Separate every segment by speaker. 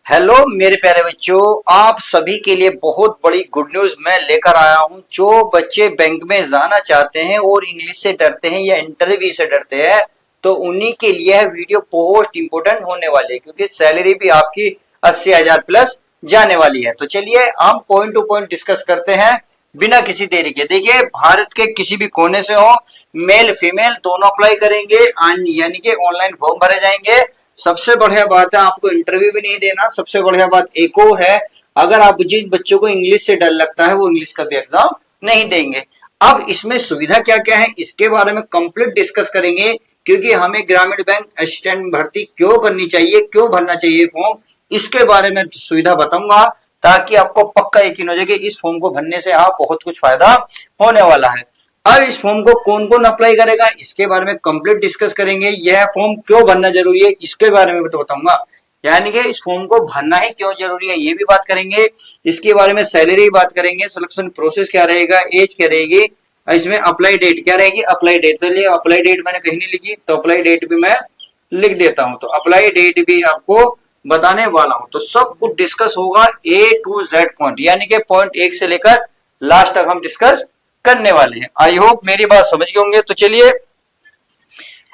Speaker 1: Hello मेरे प्यारे बच्चों, आप सभी के लिए बहुत बड़ी गुड न्यूज मैं लेकर आया हूं। जो बच्चे बैंक में जाना चाहते हैं और इंग्लिश से डरते हैं या इंटरव्यू से डरते हैं, तो उन्हीं के लिए यह वीडियो बहुत इंपॉर्टेंट होने वाली है, क्योंकि सैलरी भी आपकी 80,000 प्लस जाने वाली है। तो चलिए हम पॉइंट टू पॉइंट डिस्कस करते हैं बिना किसी देरी के। देखिए, भारत के किसी भी कोने से हो, मेल फीमेल दोनों अप्लाई करेंगे, यानी कि ऑनलाइन फॉर्म भरे जाएंगे। सबसे बढ़िया बात है, आपको इंटरव्यू भी नहीं देना। सबसे बढ़िया बात एक और है, अगर आप जिन बच्चों को इंग्लिश से डर लगता है वो इंग्लिश का भी एग्जाम नहीं देंगे। अब इसमें सुविधा क्या क्या है इसके बारे में कंप्लीट डिस्कस करेंगे, क्योंकि हमें ग्रामीण बैंक असिस्टेंट भर्ती क्यों करनी चाहिए, क्यों भरना चाहिए फॉर्म, इसके बारे में सुविधा बताऊंगा, ताकि आपको पक्का यकीन हो जाए कि इस फॉर्म को भरने से आप बहुत कुछ फायदा होने वाला है। अब इस फॉर्म को कौन कौन अप्लाई करेगा इसके बारे में कंप्लीट डिस्कस करेंगे। यह फॉर्म क्यों भरना जरूरी है इसके बारे में तो बताऊंगा, यानी कि इस फॉर्म को भरना ही क्यों जरूरी है ये भी बात करेंगे। इसके बारे में सैलरी बात करेंगे, सिलेक्शन प्रोसेस क्या रहेगा, एज क्या रहेगी, इसमें अप्लाई डेट क्या रहेगी। अप्लाई डेट तो लिए अप्लाई डेट मैंने कहीं नहीं लिखी, तो अप्लाई डेट भी मैं लिख देता हूं। तो अप्लाई डेट भी आपको बताने वाला हूं। तो सब कुछ डिस्कस होगा ए टू जेड पॉइंट, यानी कि पॉइंट 1 से लेकर लास्ट तक हम डिस्कस करने वाले हैं। आई होप मेरी बात समझ गए होंगे। तो चलिए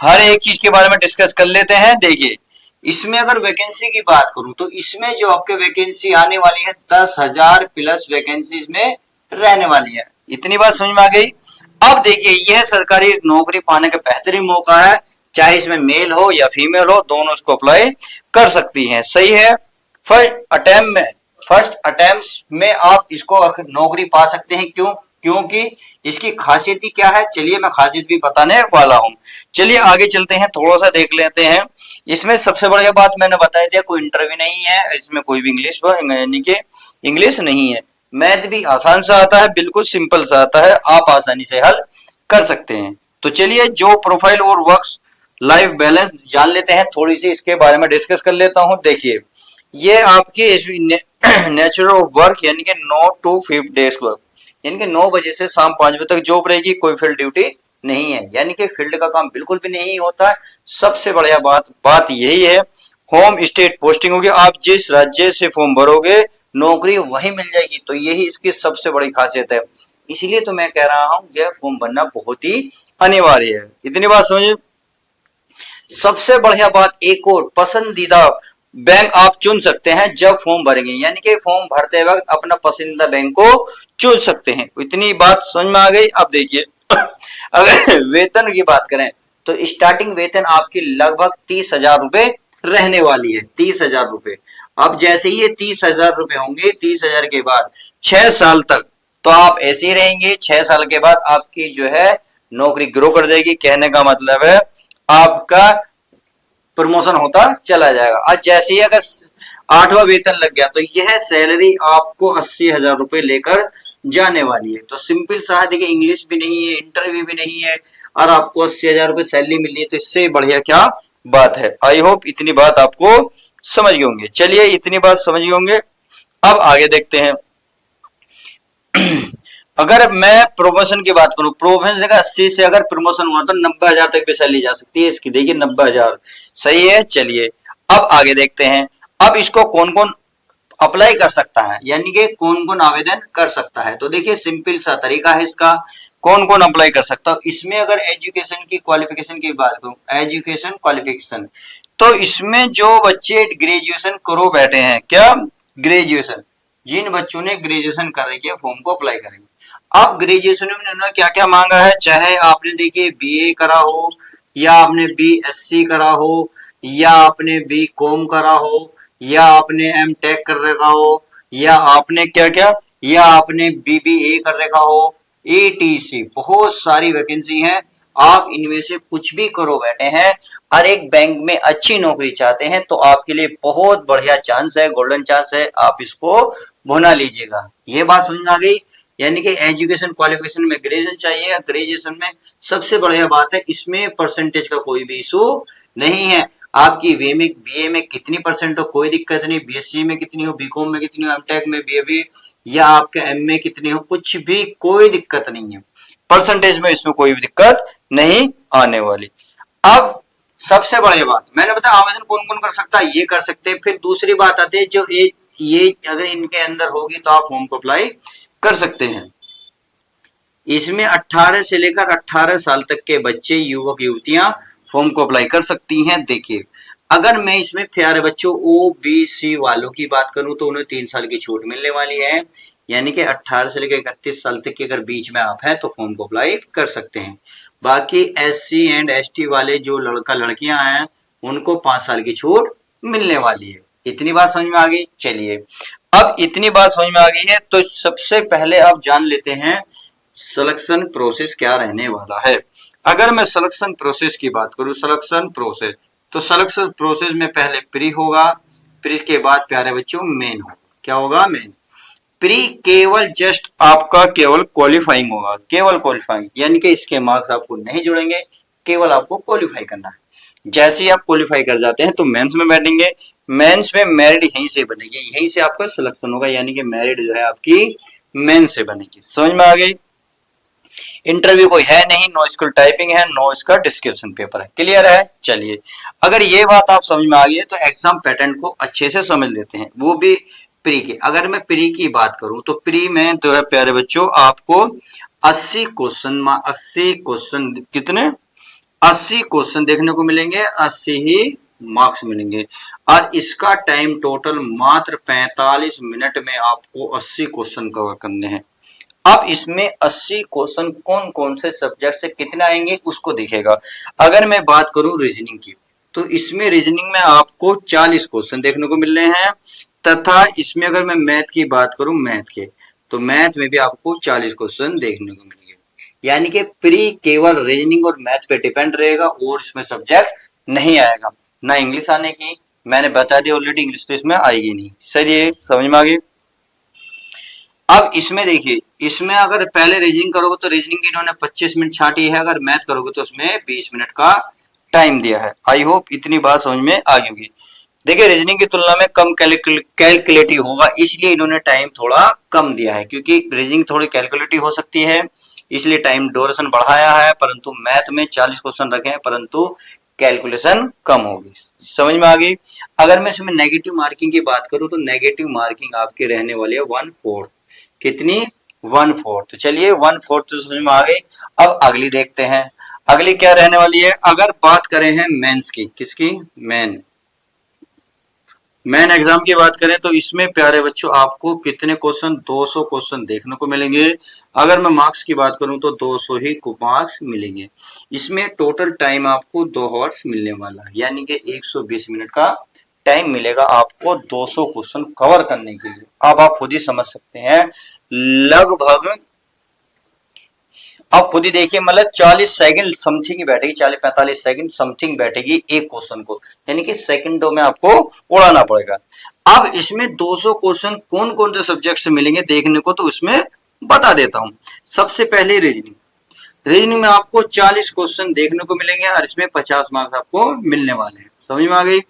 Speaker 1: हर एक चीज के बारे में डिस्कस कर लेते हैं। देखिए, इसमें अगर वैकेंसी की बात करूं तो इसमें जो आपके वैकेंसी आने वाली है 10,000 प्लस वैकेंसी में रहने वाली है। इतनी बात समझ में आ गई। अब देखिए, यह सरकारी नौकरी पाने का बेहतरीन मौका है, चाहे इसमें मेल हो या फीमेल हो, दोनों इसको अप्लाई कर सकती हैं। सही है। फर्स्ट अटेम्प्ट में आप इसको नौकरी पा सकते हैं। क्यों? क्योंकि इसकी खासियत ही क्या है, चलिए मैं खासियत भी बताने वाला हूं। चलिए आगे चलते हैं, थोड़ा सा देख लेते हैं। इसमें सबसे बढ़िया बात मैंने बता दिया, कोई इंटरव्यू नहीं है, इसमें कोई भी इंग्लिश यानी कि इंग्लिश नहीं है। मैथ भी आसान सा आता है, बिल्कुल सिंपल सा आता है, आप आसानी से हल कर सकते हैं। तो चलिए जो प्रोफाइल और वर्क लाइफ बैलेंस जान लेते हैं, थोड़ी सी इसके बारे में डिस्कस कर लेता हूं। देखिए, ये आपकी नेचर ऑफ वर्क यानी कि 9 to 5 डेज वर्क, यानी कि 9 बजे से शाम 5 बजे तक जॉब रहेगी, कोई फील्ड ड्यूटी नहीं है, यानी कि फील्ड का काम बिल्कुल भी नहीं होता है। सबसे बढ़िया बात यही है, होम स्टेट पोस्टिंग होगी, आप जिस राज्य से फॉर्म भरोगे नौकरी वही मिल जाएगी। तो यही इसकी सबसे बड़ी खासियत है, इसलिए तो मैं कह रहा हूं यह फॉर्म भरना बहुत ही अनिवार्य है। इतनी बात समझिए। सबसे बढ़िया बात एक और, पसंदीदा बैंक आप चुन सकते हैं जब फॉर्म भरेंगे, यानी कि फॉर्म भरते वक्त अपना पसंदीदा बैंक को चुन सकते हैं। इतनी बात समझ में आ गई। अब देखिए अगर वेतन की बात करें तो स्टार्टिंग वेतन आपकी लगभग 30,000 रुपए रहने वाली है। 30,000 रुपए। अब जैसे ही ये 30,000 रुपए होंगे, 30,000 के बाद 6 साल तक तो आप ऐसे ही रहेंगे। 6 साल के बाद आपकी जो है नौकरी ग्रो कर जाएगी। कहने का मतलब है आपका प्रमोशन होता चला जाएगा। आज जैसे ही अगर 8वां वेतन लग गया तो यह सैलरी आपको 80,000 रुपए लेकर जाने वाली है। तो सिंपल सा है, देखिए इंग्लिश भी नहीं है, इंटरव्यू भी नहीं है, और आपको 80,000 रुपए सैलरी मिल रही है, तो इससे बढ़िया क्या बात है। आई होप इतनी बात आपको समझ गए होंगे। चलिए इतनी बात समझ गए होंगे, अब आगे देखते हैं। अगर मैं प्रमोशन की बात करूं, प्रमोशन जगह 80 से अगर प्रमोशन हुआ तो 90,000 तक भी सैलरी जा सकती है इसकी। देखिए 90,000 सही है। चलिए अब आगे देखते हैं। अब इसको कौन कौन अप्लाई कर सकता है, यानी कि कौन कौन आवेदन कर सकता है। तो देखिए सिंपल सा तरीका है इसका, कौन कौन अप्लाई कर सकता है। इसमें अगर एजुकेशन की क्वालिफिकेशन की बात करूं, एजुकेशन क्वालिफिकेशन, तो इसमें जो बच्चे ग्रेजुएशन करो बैठे हैं, क्या ग्रेजुएशन, जिन बच्चों ने ग्रेजुएशन कर रखी है फॉर्म को अप्लाई करेंगे। अब ग्रेजुएशन में उन्होंने क्या क्या मांगा है, चाहे आपने देखिए बीए करा हो, या आपने बीएससी करा हो, या आपने बीकॉम करा हो, या आपने एमटेक कर रखा हो, या आपने क्या क्या, या आपने बीबीए कर रखा हो, एटीसी, बहुत सारी वैकेंसी है। आप इनमें से कुछ भी करो बैठे हैं, हर एक बैंक में अच्छी नौकरी चाहते हैं, तो आपके लिए बहुत बढ़िया चांस है, गोल्डन चांस है, आप इसको भुना लीजिएगा। ये बात समझ में आ गई। यानी कि एजुकेशन क्वालिफिकेशन में ग्रेजुएशन चाहिए। ग्रेजुएशन में सबसे बढ़िया बात है, इसमें परसेंटेज का कोई भी इशू नहीं है। आपकी बीए में कितनी परसेंट हो कोई दिक्कत नहीं, बीएससी में कितनी हो, बीकॉम में कितनी हो, एमटेक में बीए, या आपके एमए कितनी हो, कुछ भी कोई दिक्कत नहीं है। परसेंटेज में इसमें कोई भी दिक्कत नहीं आने वाली। अब सबसे बड़ी बात मैंने बताया, आवेदन कौन कौन कर सकता है, ये कर सकते हैं। फिर दूसरी बात आती है, जो एज ये अगर इनके अंदर होगी तो आप फॉर्म को अप्लाई कर सकते हैं। इसमें 18 से लेकर 18 साल तक के बच्चे, युवक युवतियां फॉर्म को अप्लाई कर सकती हैं। देखिए, अगर मैं इसमें प्यारे बच्चों ओबीसी वालों की बात करूं तो उन्हें 3 साल की छूट मिलने वाली है, यानी कि 18 से लेकर 31 साल तक के अगर बीच में आप हैं तो फॉर्म को अप्लाई कर सकते हैं। बाकी एससी एंड एसटी वाले जो लड़का लड़कियां हैं उनको 5 साल की छूट मिलने वाली है। इतनी बात समझ में आ गई। चलिए, अब इतनी बात समझ में आ गई है तो सबसे पहले आप जान लेते हैं सिलेक्शन प्रोसेस क्या रहने वाला है। अगर मैं सिलेक्शन प्रोसेस की बात करूं, सिलेक्शन प्रोसेस, तो सिलेक्शन प्रोसेस में पहले प्री होगा, प्री के बाद प्यारे बच्चों मेन होगा। क्या होगा? मेन। प्री केवल जस्ट आपका केवल क्वालिफाइंग होगा, केवल क्वालिफाइंग, यानी कि इसके मार्क्स आपको नहीं जुड़ेंगे, केवल आपको क्वालिफाई करना है। जैसे ही आप क्वालिफाई कर जाते हैं तो मेंस में बैठेंगे, मेंस में मेरिट यहीं से बनेगी, यहीं से आपका सिलेक्शन होगा, यानी कि मेरिट जो है आपकी मेंस से बनेगी। समझ में आ गई? इंटरव्यू कोई है नहीं, नो स्किल टाइपिंग है, नो इसका डिस्क्रिप्शन पेपर है। क्लियर है? चलिए, अगर ये बात आप समझ में आ गई है तो एग्जाम पैटर्न को अच्छे से समझ लेते हैं, वो भी प्री के। अगर मैं प्री की बात करूं तो प्री में तो है प्यारे बच्चों आपको 80 क्वेश्चन, 80 क्वेश्चन कितने? 80 क्वेश्चन देखने को मिलेंगे, 80 ही मार्क्स मिलेंगे, और इसका टाइम टोटल मात्र 45 मिनट में आपको 80 क्वेश्चन कवर करने हैं। अब इसमें 80 क्वेश्चन कौन कौन से सब्जेक्ट से कितने आएंगे उसको दिखेगा। अगर मैं बात करूं रीजनिंग की, तो इसमें रीजनिंग में आपको 40 क्वेश्चन देखने को मिल रहे हैं, तथा इसमें अगर मैं मैथ की बात करूं, मैथ के, तो मैथ में भी आपको 40 क्वेश्चन देखने को मिलेंगे। यानी कि प्री केवल रीजनिंग और मैथ पे डिपेंड रहेगा, और इसमें सब्जेक्ट नहीं आएगा। ना इंग्लिश आने की, मैंने बता दिया ऑलरेडी, इंग्लिश तो इसमें आएगी नहीं। सही है? समझ में आ गई? अब इसमें देखिए, इसमें अगर पहले रीजनिंग करोगे तो रीजनिंग की इन्होंने 25 मिनट छाटी है, अगर मैथ करोगे तो उसमें 20 मिनट का टाइम दिया है। आई होप इतनी बात समझ में आ गई होगी। देखिए, रीजनिंग की तुलना में कम कैलकुलेटिव होगा, इसलिए इन्होंने टाइम थोड़ा कम दिया है, क्योंकि रीजनिंग थोड़ी कैलकुलेटिव हो सकती है, इसलिए टाइम ड्यूरेशन बढ़ाया है। परंतु मैथ में 40 क्वेश्चन रखे हैं, परंतु कैलकुलेशन कम होगी। समझ में आ गई? अगर मैं इसमें नेगेटिव मार्किंग की बात करूं तो नेगेटिव मार्किंग आपके रहने वाली है 1/4। कितनी? 1/4। तो चलिए, 1/4 तो समझ में आ गई। अब अगली देखते हैं, अगली क्या रहने वाली है। अगर बात करें हैं मेंस की, किसकी? मेन एग्जाम की बात करें तो इसमें प्यारे बच्चों आपको कितने क्वेश्चन? 200 क्वेश्चन देखने को मिलेंगे। अगर मैं मार्क्स की बात करूं तो 200 ही मार्क्स मिलेंगे। इसमें टोटल टाइम आपको 2 आवर्स मिलने वाला है, यानी कि 120 मिनट का टाइम मिलेगा आपको 200 क्वेश्चन कवर करने के लिए। अब आप खुद ही समझ सकते हैं, लगभग आप खुद ही देखिए, मतलब 40 सेकंड समथिंग बैठेगी, 40-45 सेकंड समथिंग बैठेगी एक क्वेश्चन को, यानी कि सेकंडों में आपको उड़ाना पड़ेगा। अब इसमें 200 क्वेश्चन कौन कौन से सब्जेक्ट से मिलेंगे देखने को, तो उसमें बता देता हूं। सबसे पहले रीजनिंग, रीजनिंग में आपको 40 क्वेश्चन देखने को मिलेंगे, और इसमें 50 मार्क्स आपको मिलने वाले हैं। समझ में आ गई?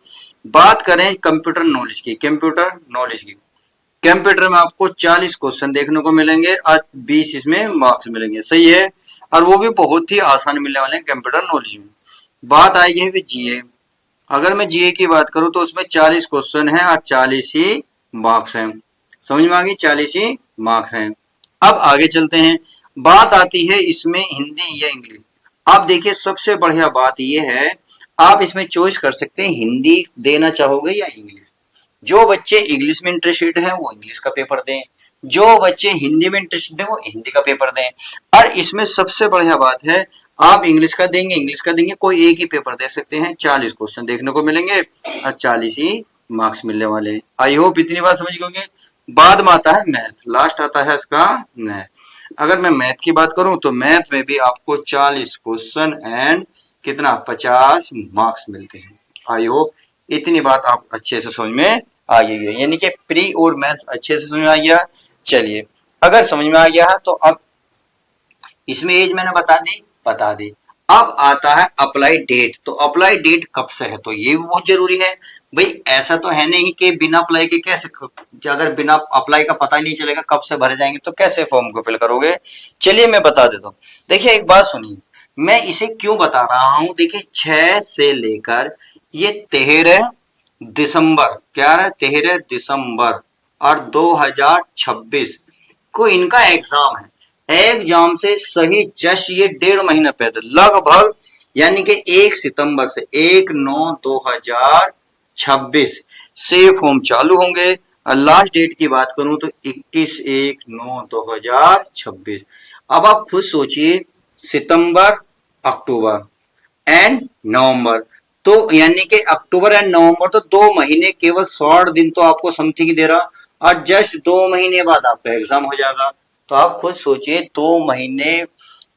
Speaker 1: बात करें कंप्यूटर नॉलेज की, कंप्यूटर नॉलेज की, कंप्यूटर में आपको 40 क्वेश्चन देखने को मिलेंगे और 20 इसमें मार्क्स मिलेंगे। सही है? और वो भी बहुत ही आसान मिलने वाले हैं कंप्यूटर नॉलेज में। बात आएगी है जीए। अगर मैं जीए की बात करूं तो उसमें 40 क्वेश्चन है और 40 ही मार्क्स हैं। समझ में आ गई? 40 ही मार्क्स हैं। अब आगे चलते हैं, बात आती है इसमें हिंदी या इंग्लिश। आप देखिए, सबसे बढ़िया बात यह है, आप इसमें चॉइस कर सकते हैं हिंदी देना चाहोगे या इंग्लिश। जो बच्चे इंग्लिश में इंटरेस्टेड हैं वो इंग्लिश का पेपर दें, जो बच्चे हिंदी में इंटरेस्टेड हैं वो हिंदी का पेपर दें। और इसमें सबसे बढ़िया बात है, आप इंग्लिश का देंगे, इंग्लिश का देंगे, कोई एक ही पेपर दे सकते हैं, 40 क्वेश्चन देखने को मिलेंगे और 40 ही मार्क्स मिलने वाले हैं। आई होप इतनी बात समझ गए। बाद में आता है मैथ, लास्ट आता है इसका मैथ। अगर मैं मैथ की बात करूं तो मैथ में भी आपको 40 क्वेश्चन एंड कितना? 50 मार्क्स मिलते हैं। आई होप इतनी बात आप अच्छे से समझ में आ गई है, यानी कि प्री और मैथ्स अच्छे से समझ में आ गया। चलिए, अगर समझ में आ गया है तो अब इसमें एज मैंने बता दी। अब आता है अप्लाई डेट। तो अप्लाई डेट कब से है, तो ये भी बहुत जरूरी है भाई। ऐसा तो है नहीं कि बिना अप्लाई के कैसे, अगर बिना अप्लाई का पता ही नहीं चलेगा कब से भरे जाएंगे तो कैसे फॉर्म को फिल करोगे। चलिए मैं बता देता हूँ। देखिए, एक बात सुनिए, मैं इसे क्यों बता रहा हूं, देखिए 6 से लेकर ये 13 दिसंबर, क्या है 13 दिसंबर और 2026 को इनका एग्जाम है। एग्जाम से सही जस्ट ये 1.5 महीना पहले लगभग, यानी कि 1 सितंबर से 1/9/2026 से फॉर्म चालू होंगे। और लास्ट डेट की बात करूं तो 21/1/2026। अब आप खुद सोचिए, सितंबर, अक्टूबर एंड नवंबर, तो यानी कि अक्टूबर एंड नवंबर तो 2 महीने, केवल 60 दिन तो आपको समथिंग दे रहा, और जस्ट 2 महीने बाद आपका एग्जाम हो जाएगा। तो आप खुद सोचिए, 2 महीने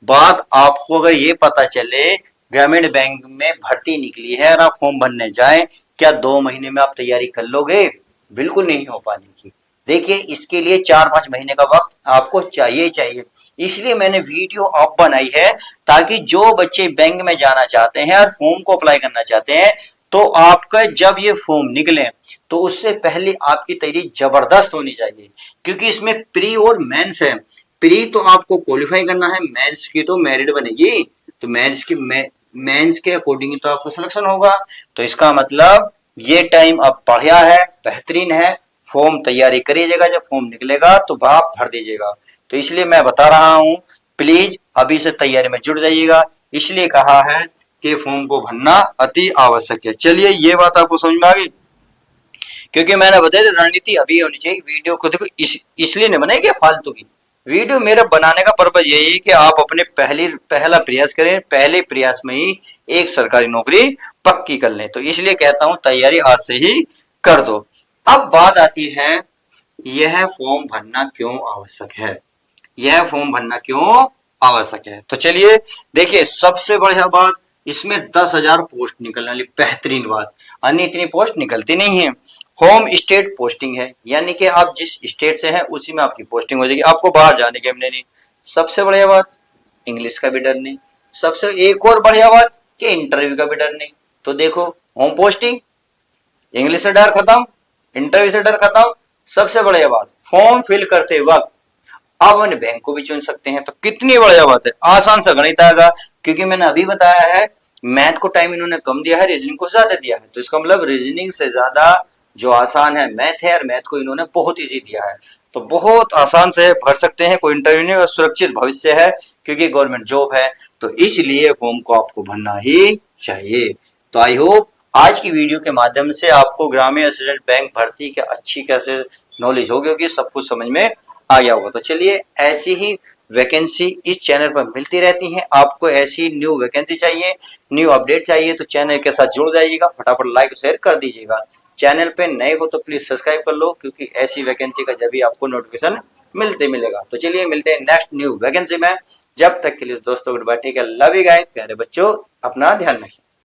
Speaker 1: बाद आपको अगर ये पता चले ग्रामीण बैंक में भर्ती निकली है और आप फॉर्म भरने जाए, क्या 2 महीने में आप तैयारी कर लोगे? बिल्कुल नहीं हो पाएगी। देखिए, इसके लिए 4-5 महीने का वक्त आपको चाहिए चाहिए। इसलिए मैंने वीडियो अब बनाई है, ताकि जो बच्चे बैंक में जाना चाहते हैं और फॉर्म को अप्लाई करना चाहते हैं, तो आपका जब ये फॉर्म निकले तो उससे पहले आपकी तैयारी जबरदस्त होनी चाहिए, क्योंकि इसमें प्री और मेंस है। प्री तो आपको क्वालिफाई करना है, मेंस की तो मेरिट बनेगी, तो मेंस के अकॉर्डिंग तो आपको सिलेक्शन होगा। तो इसका मतलब ये टाइम अब बढ़िया है, बेहतरीन है। फॉर्म तैयारी करिएगा, जब फॉर्म निकलेगा तो आप भर दीजिएगा। तो इसलिए मैं बता रहा हूं, प्लीज अभी से तैयारी में जुट जाइएगा। इसलिए कहा है कि फॉर्म को भरना अति आवश्यक है। चलिए, ये बात आपको समझ में आ गई, क्योंकि मैंने बताया रणनीति अभी होनी चाहिए। वीडियो को देखो, इसलिए नहीं बनाई कि फालतू की वीडियो। मेरा बनाने का पर्पज यही है कि आप अपने पहला प्रयास करें, पहले प्रयास में ही एक सरकारी नौकरी पक्की कर लें। तो इसलिए कहता हूं, तैयारी आज से ही कर दो। अब बात आती है, यह फॉर्म भरना क्यों आवश्यक है, यह फॉर्म भरना क्यों आवश्यक है। तो चलिए देखिए, सबसे बढ़िया बात, इसमें 10,000 पोस्ट निकलने वाली बेहतरीन बात। अन्य इतनी पोस्ट निकलती नहीं है। होम स्टेट पोस्टिंग है, यानी कि आप जिस स्टेट से हैं उसी में आपकी पोस्टिंग हो जाएगी, आपको बाहर जाने की हमने नहीं। सबसे बढ़िया बात, इंग्लिश का भी डर नहीं। सबसे एक और बढ़िया बात कि इंटरव्यू का भी डर नहीं। तो देखो, होम पोस्टिंग, इंग्लिश से डर खत्म, इंटरव्यू से डर खत्म। सबसे बढ़िया बात, फॉर्म फिल करते वक्त आप अपने बैंक को भी चुन सकते हैं। तो कितनी बढ़िया बात है, आसान सा गणित आएगा। क्योंकि मैंने अभी बताया है, मैथ को टाइम इन्होंने कम दिया है, रीजनिंग को ज्यादा दिया है। तो इसका मतलब रीजनिंग से ज्यादा जो आसान है मैथ है, और मैथ को इन्होंने बहुत इजी दिया है। तो बहुत आसान से भर सकते हैं, कोई इंटरव्यू नहीं, और सुरक्षित भविष्य है, क्योंकि गवर्नमेंट जॉब है। तो इसलिए फॉर्म को आपको भरना ही चाहिए। तो आई होप आज की वीडियो के माध्यम से आपको ग्रामीण असिस्टेंट बैंक भर्ती के अच्छी कैसे नॉलेज होगी, होगी, सब कुछ समझ में आ गया होगा। तो चलिए, ऐसी ही वैकेंसी इस चैनल पर मिलती रहती हैं। आपको ऐसी न्यू वैकेंसी चाहिए, न्यू अपडेट चाहिए, तो चैनल के साथ जुड़ जाइएगा। फटाफट लाइक शेयर कर दीजिएगा। चैनल पे नए हो तो प्लीज सब्सक्राइब कर लो, क्योंकि ऐसी वैकेंसी का जब भी आपको नोटिफिकेशन मिलेगा। तो चलिए, मिलते हैं नेक्स्ट न्यू वैकेंसी में। जब तक के लिए दोस्तों, good bye, take care, love you guys. प्यारे बच्चों, अपना ध्यान रखें।